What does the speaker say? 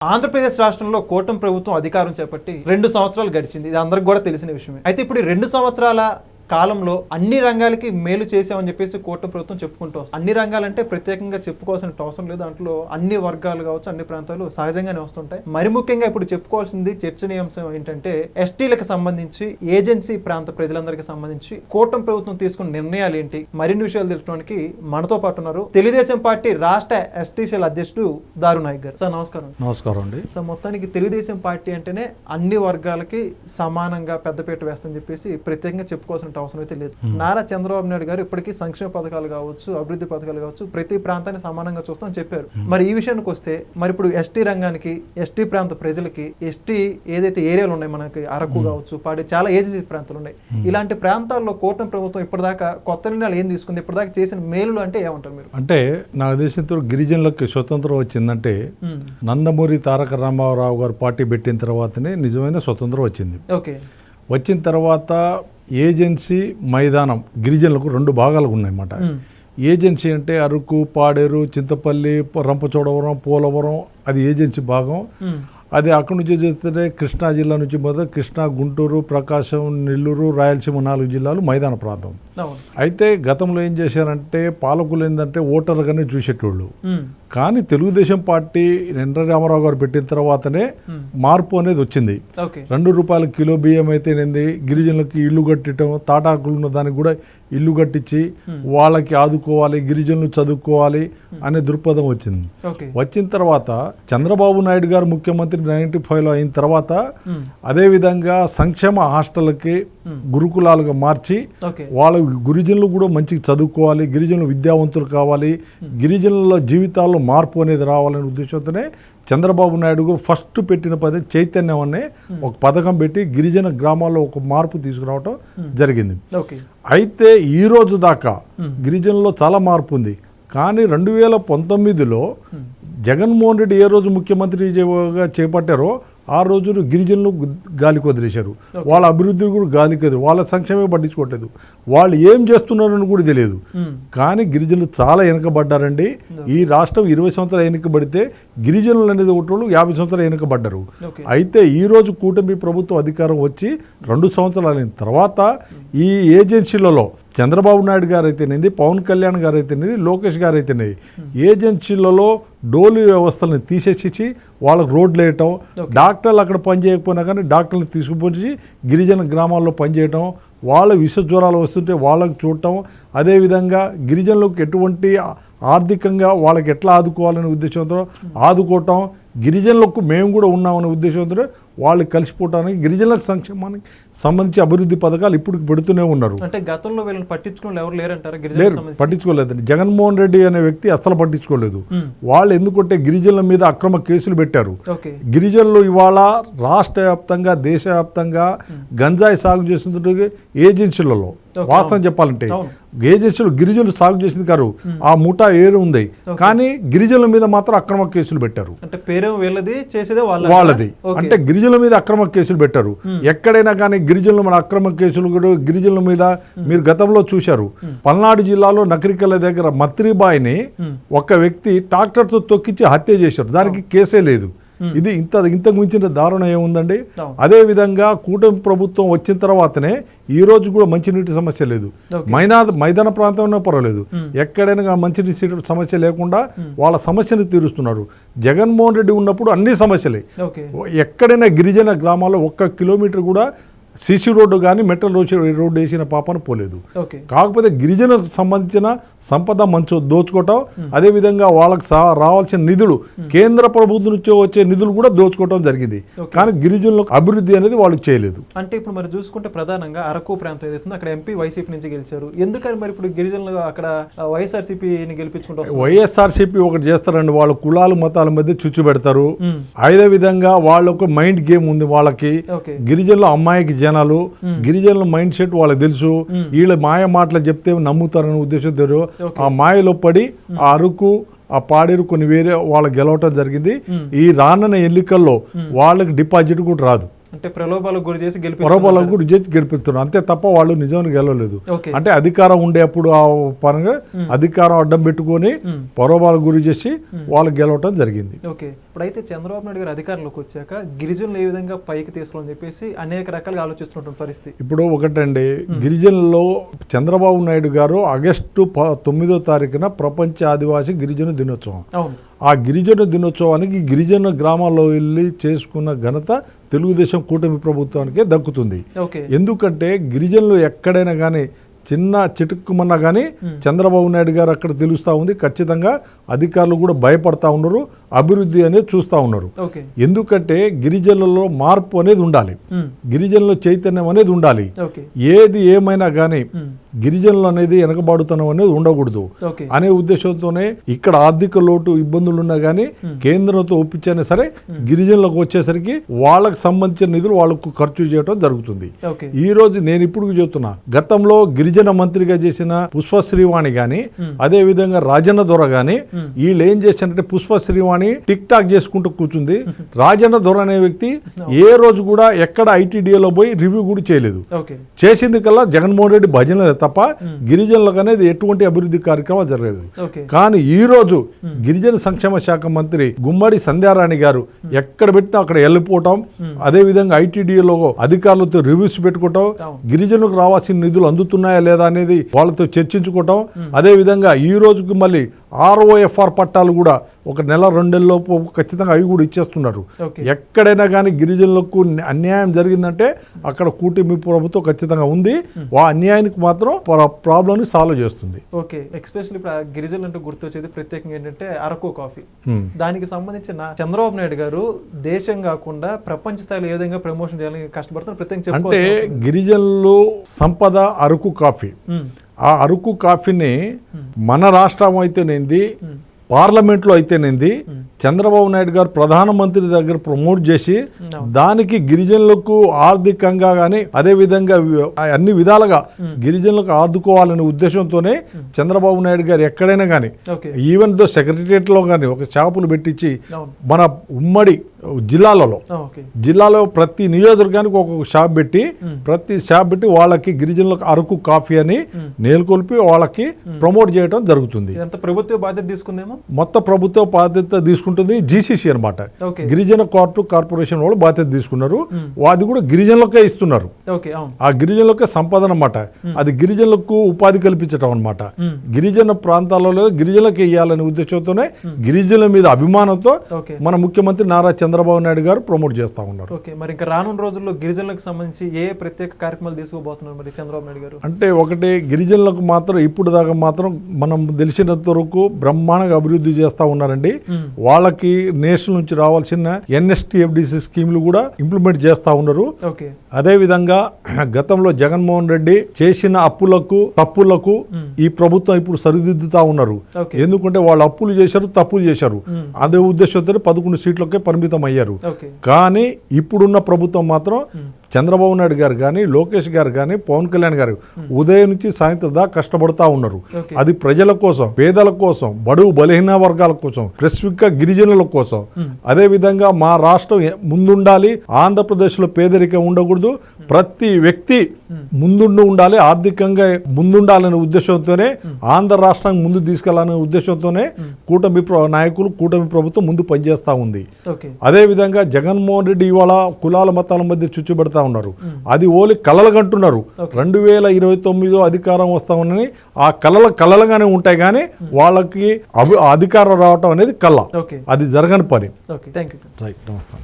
ఆంధ్రప్రదేశ్ రాష్ట్రంలో కూటమి ప్రభుత్వం అధికారం చేపట్టి 2 సంవత్సరాలు గడిచింది. ఇది అందరికి కూడా తెలిసిన విషయమే. అయితే ఇప్పుడు 2 సంవత్సరాల కాలంలో అన్ని రంగాలకి మేలు చేసామని చెప్పేసి కూటమి ప్రభుత్వం చెప్పుకుంటూ వస్తుంది. అన్ని రంగాలంటే ప్రత్యేకంగా చెప్పుకోవాల్సిన అవసరం లేదు. దాంట్లో అన్ని వర్గాలు కావచ్చు, అన్ని ప్రాంతాలు సహజంగానే వస్తుంటాయి. మరి ముఖ్యంగా ఇప్పుడు చెప్పుకోవాల్సింది చర్చనీయాంశం ఏంటంటే ఎస్టీలకు సంబంధించి, ఏజెన్సీ ప్రాంత ప్రజలందరికీ సంబంధించి కూటమి ప్రభుత్వం తీసుకున్న నిర్ణయాలు ఏంటి, మరిన్ని విషయాలు తెలుసుకోవడానికి మనతో పాటు ఉన్నారు తెలుగుదేశం పార్టీ రాష్ట్ర ఎస్టీసీల అధ్యక్షుడు దారు నాయక్ గారు. సార్ నమస్కారం. నమస్కారం అండి. సార్ మొత్తానికి తెలుగుదేశం పార్టీ అంటేనే అన్ని వర్గాలకి సమానంగా పెద్దపీట వేస్తని చెప్పేసి ప్రత్యేకంగా చెప్పుకోవాల్సిన అవసరం అయితే లేదు. నారా చంద్రబాబు నాయుడు గారు ఇప్పటికీ సంక్షేమ పథకాలు కావచ్చు, అభివృద్ధి పథకాలు కావచ్చు, ప్రతి ప్రాంతాన్ని సమానంగా చూస్తామని చెప్పారు. మరి ఈ విషయానికి వస్తే మరి ఇప్పుడు ఎస్టీ రంగానికి, ఎస్టీ ప్రాంత ప్రజలకి, ఎస్టీ ఏదైతే ఏరియాలు ఉన్నాయి, మనకి అరకు కావచ్చు, పాడి చాలా ఏజెన్సీ ప్రాంతాలు ఉన్నాయి. ఇలాంటి ప్రాంతాల్లో కూటమి ప్రభుత్వం ఇప్పటిదాకా కొత్త నిర్ణయాలు ఏం తీసుకుంది, ఇప్పటిదాకా చేసిన మేలు అంటే ఏమంటారు మీరు? అంటే నాకు తెలిసిన గిరిజనులకు స్వతంత్రం వచ్చిందంటే నందమూరి తారక రామారావు గారు పార్టీ పెట్టిన తర్వాతనే నిజమైన స్వతంత్రం వచ్చింది. ఓకే. వచ్చిన తర్వాత ఏజెన్సీ, మైదానం గిరిజనులకు 2 భాగాలు ఉన్నాయన్నమాట. ఏజెన్సీ అంటే అరకు, పాడేరు, చింతపల్లి, రంపచోడవరం, పోలవరం, అది ఏజెన్సీ భాగం. అది అక్కడి నుంచి చేస్తే కృష్ణా జిల్లా నుంచి మొదలు కృష్ణా, గుంటూరు, ప్రకాశం, నెల్లూరు, రాయలసీమ 4 జిల్లాలు మైదాన ప్రాంతం. అయితే గతంలో ఏం చేశారంటే పాలకులు ఏంటంటే ఓటర్గానే చూసేటోళ్ళు. కానీ తెలుగుదేశం పార్టీ ఎన్టీ రామారావు గారు పెట్టిన తర్వాతనే మార్పు అనేది వచ్చింది. ₹2 కిలో బియ్యం అయితేనేది, గిరిజనులకి ఇల్లు కట్టడం, తాటాకులు ఉన్న దానికి కూడా ఇల్లు కట్టించి వాళ్ళకి ఆదుకోవాలి, గిరిజనులు చదువుకోవాలి అనే దృక్పథం వచ్చింది. వచ్చిన తర్వాత చంద్రబాబు నాయుడు గారు ముఖ్యమంత్రి 95లో అయిన తర్వాత అదేవిధంగా సంక్షేమ హాస్టల్కి గురుకులాలుగా మార్చి వాళ్ళ గిరిజనులు కూడా మంచిగా చదువుకోవాలి, గిరిజనులు విద్యావంతులు కావాలి, గిరిజనుల జీవితాల్లో మార్పు అనేది రావాలనే ఉద్దేశంతోనే చంద్రబాబు నాయుడు గారు ఫస్ట్ పెట్టిన పద్ధతి చైతన్యం అనే ఒక పథకం పెట్టి గిరిజన గ్రామాల్లో ఒక మార్పు తీసుకురావటం జరిగింది. అయితే ఈ రోజు దాకా గిరిజనుల్లో చాలా మార్పు ఉంది. కానీ 2019లో జగన్మోహన్ రెడ్డి ఏ రోజు ముఖ్యమంత్రిగా చేపట్టారో ఆ రోజులు గిరిజనులు గాలికి వదిలేశారు. వాళ్ళ అభివృద్ధి కూడా గాలికి వదిలేదు. వాళ్ళ సంక్షేమే పట్టించుకోవట్లేదు. వాళ్ళు ఏం చేస్తున్నారని కూడా తెలియదు. కానీ గిరిజనులు చాలా వెనుకబడ్డారండి. ఈ రాష్ట్రం 20 సంవత్సరాలు వెనుకబడితే గిరిజనులు అనేది ఒకటి 50 సంవత్సరాలు వెనుకబడ్డారు. అయితే ఈరోజు కూటమి ప్రభుత్వం అధికారం వచ్చి 2 సంవత్సరాల తర్వాత ఈ ఏజెన్సీలలో చంద్రబాబు నాయుడు గారు అయితేనేది, పవన్ కళ్యాణ్ గారు అయితేనేది, లోకేష్ గారు అయితేనేది ఏజెన్సీలలో డోలు వ్యవస్థలను తీసేసి వాళ్ళకు రోడ్లు వేయటం, డాక్టర్లు అక్కడ పనిచేయకపోయినా కానీ డాక్టర్లను తీసుకుపోయి గిరిజన గ్రామాల్లో పనిచేయటం, వాళ్ళ విష జ్వరాలు వస్తుంటే వాళ్ళకు చూడటం, అదేవిధంగా గిరిజనులకు ఎటువంటి ఆర్థికంగా వాళ్ళకి ఎట్లా ఆదుకోవాలనే ఉద్దేశంతో ఆదుకోవటం, గిరిజనులకు మేము కూడా ఉన్నామనే ఉద్దేశంతో వాళ్ళు కలిసిపోవటానికి గిరిజనులకు సంక్షేమానికి సంబంధించి అభివృద్ధి పథకాలు ఇప్పుడు పెడుతూనే ఉన్నారు. అంటే గతంలో వీళ్ళని పట్టించుకుని ఎవరు లేరంటారా? లేరు, పట్టించుకోలేదండి. జగన్మోహన్ రెడ్డి అనే వ్యక్తి అసలు పట్టించుకోలేదు. వాళ్ళు ఎందుకంటే గిరిజనుల మీద అక్రమ కేసులు పెట్టారు. గిరిజనులు ఇవాళ రాష్ట్ర వ్యాప్తంగా, దేశవ్యాప్తంగా గంజాయి సాగు చేస్తుంటే ఏజెన్సీలలో వాస్తవం చెప్పాలంటే ఏజెన్సీలు గిరిజనులు సాగు చేసింది కాదు, ఆ ముఠా ఏరు ఉంది. కానీ గిరిజనుల మీద మాత్రం అక్రమ కేసులు పెట్టారు. వాళ్ళది అంటే గిరిజనుల మీద అక్రమ కేసులు పెట్టారు. ఎక్కడైనా కానీ గిరిజనుల మీద అక్రమ కేసులు కూడా గిరిజనుల మీద మీరు గతంలో చూశారు. పల్నాడు జిల్లాలో నకరికల్ల దగ్గర మత్రిబాయిని ఒక వ్యక్తి ట్రాక్టర్తో తొక్కించి హత్య చేశారు. దానికి కేసే లేదు. ఇది ఇంతకు మించిన దారుణం ఏముందండి? అదే విధంగా కూటమి ప్రభుత్వం వచ్చిన తర్వాతనే ఈ రోజు కూడా మంచినీటి సమస్య లేదు. మైదాన ప్రాంతంలో పర్వాలేదు, ఎక్కడైనా మంచినీటి సమస్య లేకుండా వాళ్ళ సమస్యను తీరుస్తున్నారు. జగన్మోహన్ రెడ్డి ఉన్నప్పుడు అన్ని సమస్యలే. ఎక్కడైనా గిరిజన గ్రామాల్లో 1 కిలోమీటర్ కూడా సిసి రోడ్డు కానీ మెట్రల్ రోడ్డు వేసిన పాపన పోలేదు. కాకపోతే గిరిజనులకు సంబంధించిన సంపద మంచి దోచుకోవటం, అదేవిధంగా వాళ్ళకి రావాల్సిన నిధులు కేంద్ర ప్రభుత్వం నుంచి వచ్చే నిధులు కూడా దోచుకోవటం జరిగింది. కానీ గిరిజనులకు అభివృద్ధి అనేది వాళ్ళు చేయలేదు. అంటే ఇప్పుడు మరి చూసుకుంటే ప్రధానంగా అరకు ప్రాంతం ఏదైతే అక్కడ ఎంపీ వైసీపీ నుంచి గెలిచారు. ఎందుకని మరి ఇప్పుడు గిరిజనులు అక్కడ వైఎస్ఆర్సీపీని గెలిపించుకుంటారు? వైఎస్ఆర్సీపీ ఒకటి చేస్తారండి, వాళ్ళ కులాలు మతాల మధ్య చుచ్చు పెడతారు. అదే విధంగా వాళ్ళకు మైండ్ గేమ్ ఉంది. వాళ్ళకి గిరిజనులు అమ్మాయికి జనాలు, గిరిజనుల మైండ్ సెట్ వాళ్ళకి తెలుసు. వీళ్ళ మాయ మాటలు చెప్తే నమ్ముతారనే ఉద్దేశంతో ఆ మాయలో పడి ఆ అరకు, ఆ పాడేరు కొన్ని వేరే వాళ్ళకి గెలవటం జరిగింది. ఈ రానున్న ఎన్నికల్లో వాళ్ళకి డిపాజిట్ కూడా రాదు. అంటే ప్రలోభాలకు గురి చేసి పొరపాలకు గురి చేసి గెలిపిస్తున్నారు అంతే తప్ప వాళ్ళు నిజానికి గెలవలేదు. ఓకే. అంటే అధికారం ఉండేప్పుడు ఆ పరంగా అధికారం అడ్డం పెట్టుకొని పొరపాలకు గురి చేసి వాళ్ళు గెలవటం జరిగింది. ఓకే. ఇప్పుడైతే చంద్రబాబు నాయుడు గారు అధికారంలోకి వచ్చాక గిరిజనులు ఏ విధంగా పైకి తీసుకోవాలని చెప్పేసి అనేక రకాలుగా ఆలోచిస్తున్న పరిస్థితి. ఇప్పుడు ఒకటండి, గిరిజనుల్లో చంద్రబాబు నాయుడు గారు ఆగస్టు 9వ తారీఖున ప్రపంచ ఆదివాసీ గిరిజన దినోత్సవం. అవును. ఆ గిరిజన దినోత్సవానికి గిరిజన గ్రామాల్లో వెళ్ళి చేసుకున్న ఘనత తెలుగుదేశం కూటమి ప్రభుత్వానికే దక్కుతుంది. ఓకే. ఎందుకంటే గిరిజనులు ఎక్కడైనా కానీ చిన్న చిటుక్కుమన్నా కానీ చంద్రబాబు నాయుడు గారు అక్కడ తెలుస్తూ ఉంది. ఖచ్చితంగా అధికారులు కూడా భయపడతా ఉన్నారు, అభివృద్ధి అనేది చూస్తూ ఉన్నారు. ఓకే. ఎందుకంటే గిరిజనులలో మార్పు అనేది ఉండాలి, గిరిజనుల చైతన్యం అనేది ఉండాలి. ఓకే. ఏది ఏమైనా కానీ గిరిజనులు అనేది వెనకబాడుతనం అనేది ఉండకూడదు ఓకే. అనే ఉద్దేశంతోనే ఇక్కడ ఆర్థిక లోటు ఇబ్బందులు ఉన్నా కానీ కేంద్రంతో ఒప్పించైనా సరే గిరిజనులకు వచ్చేసరికి వాళ్ళకు సంబంధించిన నిధులు వాళ్ళకు ఖర్చు చేయడం జరుగుతుంది. ఓకే. ఈ రోజు నేను ఇప్పుడు చెప్తున్నా, గతంలో గిరిజన మంత్రిగా చేసిన పుష్పశ్రీవాణి గాని అదే విధంగా రాజన్న దొర గాని వీళ్ళు ఏం చేశారంటే పుష్పశ్రీవాణి టిక్ టాక్ చేసుకుంటూ కూర్చుంది. రాజన్న దొర అనే వ్యక్తి ఏ రోజు కూడా ఎక్కడ ఐటీడీఏలో పోయి రివ్యూ కూడా చేయలేదు. ఓకే. చేసింది కల్లా జగన్మోహన్ రెడ్డి భజనలే తప్ప గిరిజనులకు అనేది ఎటువంటి అభివృద్ధి కార్యక్రమాలు జరగలేదు. ఓకే. కానీ ఈ రోజు గిరిజన సంక్షేమ శాఖ మంత్రి గుమ్మడి సంధ్యారాణి గారు ఎక్కడ పెట్టినా అక్కడ వెళ్ళిపోవటం, అదే విధంగా ఐటీడీఏలో అధికారులతో రివ్యూస్ పెట్టుకోవటం, గిరిజనులకు రావాల్సిన నిధులు అందుతున్నాయా లేదా అనేది వాళ్ళతో చర్చించుకోవటం, అదే విధంగా ఈ రోజుకి మళ్ళీ ROFR పట్టాలు కూడా ఒక నెల 2 నెలల్లోపు ఖచ్చితంగా అవి కూడా ఇచ్చేస్తున్నారు. ఎక్కడైనా కానీ గిరిజనులకు అన్యాయం జరిగిందంటే అక్కడ కూటమి ప్రభుత్వం ఖచ్చితంగా ఉంది, ఆ అన్యాయానికి మాత్రం ప్రాబ్లమ్ సాల్వ్ చేస్తుంది. ఓకే. ఎక్స్పెషల్లీ ఇప్పుడు గిరిజనులు అంటే గుర్తొచ్చేది ప్రత్యేకంగా ఏంటంటే అరకు కాఫీ. దానికి సంబంధించిన చంద్రబాబు నాయుడు గారు దేశం కాకుండా ప్రపంచ స్థాయిలో ఏ విధంగా ప్రమోషన్ చేయాలని కష్టపడుతున్నారు. ప్రత్యేకంగా అంటే గిరిజనులు సంపద అరకు కాఫీ. ఆ అరకు కాఫీని మన రాష్ట్రం అయితేనేంది, పార్లమెంట్లో అయితేనేంది, చంద్రబాబు నాయుడు గారు ప్రధానమంత్రి దగ్గర ప్రమోట్ చేసి దానికి గిరిజనులకు ఆర్థికంగా కానీ అదే విధంగా అన్ని విధాలుగా గిరిజనులకు ఆదుకోవాలనే ఉద్దేశంతోనే చంద్రబాబు నాయుడు గారు ఎక్కడైనా కానీ ఈవెన్ దో సెక్రటరియట్లో కానీ ఒక షాపులు పెట్టించి మన ఉమ్మడి జిల్లాలో ప్రతి నియోజకవర్గానికి ఒక్కొక్క షాప్ పెట్టి వాళ్ళకి గిరిజనులకు అరకు కాఫీ అని నేలకొల్పి వాళ్ళకి ప్రమోట్ చేయడం జరుగుతుంది. ప్రభుత్వ బాధ్యత తీసుకుందేమో, మొత్తం ప్రభుత్వ బాధ్యత తీసుకుంటుంది. GCC అన్నమాట, గిరిజన కార్పొరేషన్ వాళ్ళు బాధ్యత తీసుకున్నారు. అది కూడా గిరిజనులకే ఇస్తున్నారు. ఆ గిరిజనులకే సంపద అన్నమాట. అది గిరిజనులకు ఉపాధి కల్పించడం అన్నమాట. గిరిజన ప్రాంతాలలో గిరిజనులకు ఇవ్వాలనే ఉద్దేశంతోనే గిరిజనుల మీద అభిమానంతో మన ముఖ్యమంత్రి నారా చంద్రబాబు నాయుడు గారు ప్రమోట్ చేస్తా ఉన్నారు. మరి ఇంకా రానున్న రోజుల్లో గిరిజనులకు సంబంధించి ఏ ప్రత్యేక కార్యక్రమాలు తీసుకోబోతున్నారు మరి చంద్రబాబు నాయుడు గారు? అంటే ఒకటి, గిరిజనులకు మాత్రం ఇప్పుడు దాకా మాత్రం మనం తెలిసినంత వరకు బ్రహ్మాండంగా అభివృద్ధి చేస్తా ఉన్నారండి. వాళ్ళకి నేషనల్ నుంచి రావాల్సిన NSTFDC స్కీములు కూడా ఇంప్లిమెంట్ చేస్తా ఉన్నారు. అదే విధంగా గతంలో జగన్మోహన్ రెడ్డి చేసిన అప్పులకు తప్పులకు ఈ ప్రభుత్వం ఇప్పుడు సరిదిద్దుతా ఉన్నారు. ఎందుకంటే వాళ్ళు అప్పులు చేశారు, తప్పులు చేశారు. అదే ఉద్దేశంతో 11 సీట్లకే పరిమితం అయ్యారు. కానీ ఇప్పుడున్న ప్రభుత్వం మాత్రం చంద్రబాబు నాయుడు గారు కానీ, లోకేష్ గారు కానీ, పవన్ కళ్యాణ్ గారు ఉదయం నుంచి సాయంత్రం దాకా కష్టపడతా ఉన్నారు. అది ప్రజల కోసం, పేదల కోసం, బడుగు బలహీన వర్గాల కోసం, స్పెసిఫిక్ గా గిరిజనుల కోసం. అదే విధంగా మా రాష్ట్రం ముందుండాలి, ఆంధ్రప్రదేశ్ లో పేదరికం ఉండకూడదు, ప్రతి వ్యక్తి ముందుండి ఉండాలి, ఆర్థికంగా ముందుండాలనే ఉద్దేశంతోనే ఆంధ్ర రాష్ట్రాన్ని ముందు తీసుకెళ్లాలనే ఉద్దేశంతోనే కూటమి నాయకులు, కూటమి ప్రభుత్వం ముందు పనిచేస్తా ఉంది. అదే విధంగా జగన్మోహన్ రెడ్డి ఇవాళ కులాల మతాల మధ్య చుచ్చుబెడతా ఉన్నారు. అది ఓలి కలలుగంటున్నారు. 2029 అధికారం వస్తామని ఆ కలలుగానే ఉంటాయి, కానీ వాళ్ళకి అధికారం రావటం అనేది కళ. అది జరగని పని. రైట్, నమస్తే.